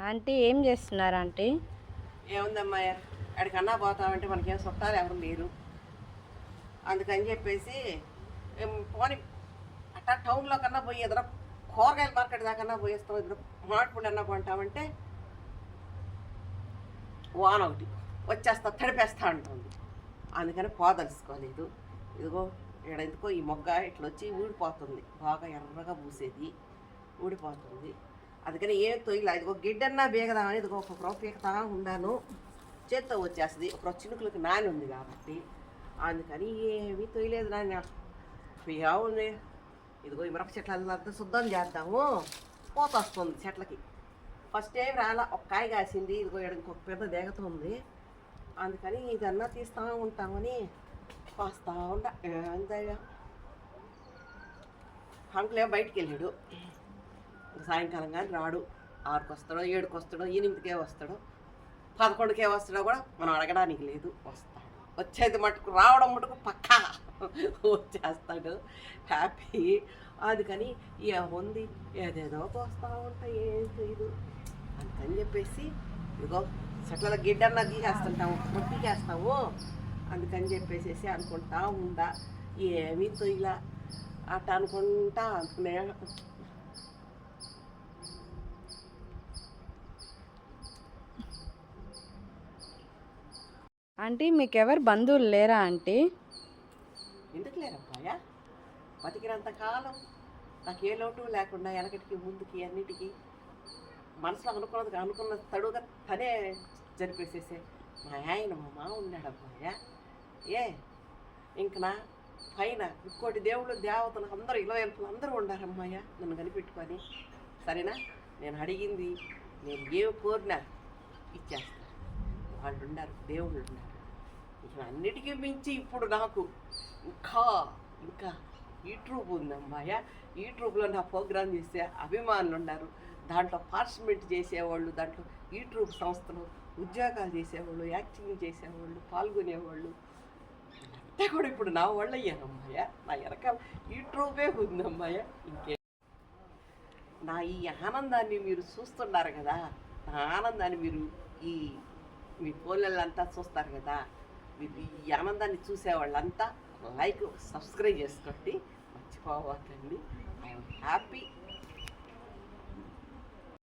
Aunty ఏం చేస్తున్నారు aunty? ఏముందమ్మా, ఎక్కడికన్నా పోతామంటే మనకేం చుట్టాలు ఎవరు లేరు. అందుకని చెప్పేసి పోనీ అట్టా టౌన్లో కన్నా పోయి ఏదైనా కూరగాయల మార్కెట్ దాకన్నా పోయేస్తాం, ఏదైనా మామిడిపండు అన్నా కొంటామంటే వాన ఒకటి వచ్చేస్తా తడిపేస్తా ఉంటుంది. అందుకని పోదలుసుకోలేదు. ఇదిగో ఇక్కడ ఎందుకో ఈ మొగ్గ ఇట్లా వచ్చి ఊడిపోతుంది, బాగా ఎర్రగా పూసేది ఊడిపోతుంది. అందుకని ఏం తొయ్యలా. ఇదిగో గిడ్డన్నా బీగదామని ఇదిగో ఒక రూపాయి పీకుతా ఉండాను, చేత్తో వచ్చేస్తుంది. ఒక చినుకులకి నాని ఉంది కాబట్టి అందుకని ఏమీ తొయ్యలేదు. నాన్న ఉంది. ఇదిగో ఈ మిరప చెట్లంతా శుద్ధం చేద్దాము, పోత వస్తుంది చెట్లకి. ఫస్ట్ ఏం రాలా, ఒక కాయ కాసింది. ఇదిగో ఇంకొక పెద్ద దిగతుంది. అందుకని ఇదన్నా తీస్తూ ఉంటామని వస్తూ ఉంటా. అంతేగా అంకులేమో బయటికి వెళ్ళాడు, సాయంకాలం కానీ రాడు. 6కి వస్తాడో 7కి వస్తాడో 8కే వస్తాడో 11కే వస్తాడో కూడా మనం అడగడానికి లేదు, వస్తాడు. వచ్చేది మటుకు రావడం మటుకు పక్కా వచ్చేస్తాడు, హ్యాపీ. అందుకని ఏముంది, ఏదేదో పోస్తూ ఉంటాయి, ఏం చేయదు. అందుకని చెప్పేసి ఇదిగో చెట్ల గిడ్డన్నా తీసేస్తుంటాము, మొట్టికేస్తాము. అందుకని చెప్పేసి అనుకుంటా ఉందా, ఏమీ తొయ్యలా అట్ట అనుకుంటా అనుకునే. ఆంటీ మీకెవరు బంధువులు లేరా ఆంటీ? ఎందుకు లేరబ్బాయా, బతికినంత కాలం నాకు ఏ లోటు లేకుండా వెనకటికి ముందుకి అన్నిటికీ మనసులో అనుకున్న తడుగా తనే జరిపేసేసే మా ఆయన మా మామ ఉన్నాడు అబ్బాయా. ఇంక నా పైన ఇంకోటి దేవుళ్ళు దేవతలు అందరూ ఇలా అందరూ ఉండారమ్మాయ నన్ను కనిపెట్టుకొని. సరేనా, నేను అడిగింది నేను ఏమి కోరినా ఇచ్చేస్తాను. వాళ్ళు ఉన్నారు, దేవుళ్ళు ఉన్నారు. ఇక అన్నిటికీ మించి ఇప్పుడు నాకు ఇంకా యూట్యూబ్ ఉందమ్మాయ. యూట్యూబ్లో నా ప్రోగ్రామ్ చేసే అభిమానులు ఉన్నారు, దాంట్లో పార్టిసిపేట్ చేసేవాళ్ళు, దాంట్లో యూట్యూబ్ సంస్థలో ఉద్యోగాలు చేసేవాళ్ళు, యాక్టింగ్ చేసేవాళ్ళు, పాల్గొనేవాళ్ళు అంతా కూడా ఇప్పుడు నా వాళ్ళు అయ్యారమ్మాయ. నా వెనకాల యూట్యూబే ఉందమ్మాయ. ఇంకే నా ఈ ఆనందాన్ని మీరు చూస్తున్నారు కదా, నా ఆనందాన్ని మీరు మీ ఫోన్లంతా చూస్తారు కదా, మీరు ఈ ఆనందాన్ని చూసేవాళ్ళంతా లైక్ సబ్స్క్రైబ్ చేసుకోండి, మర్చిపోవద్దండి. I'm happy.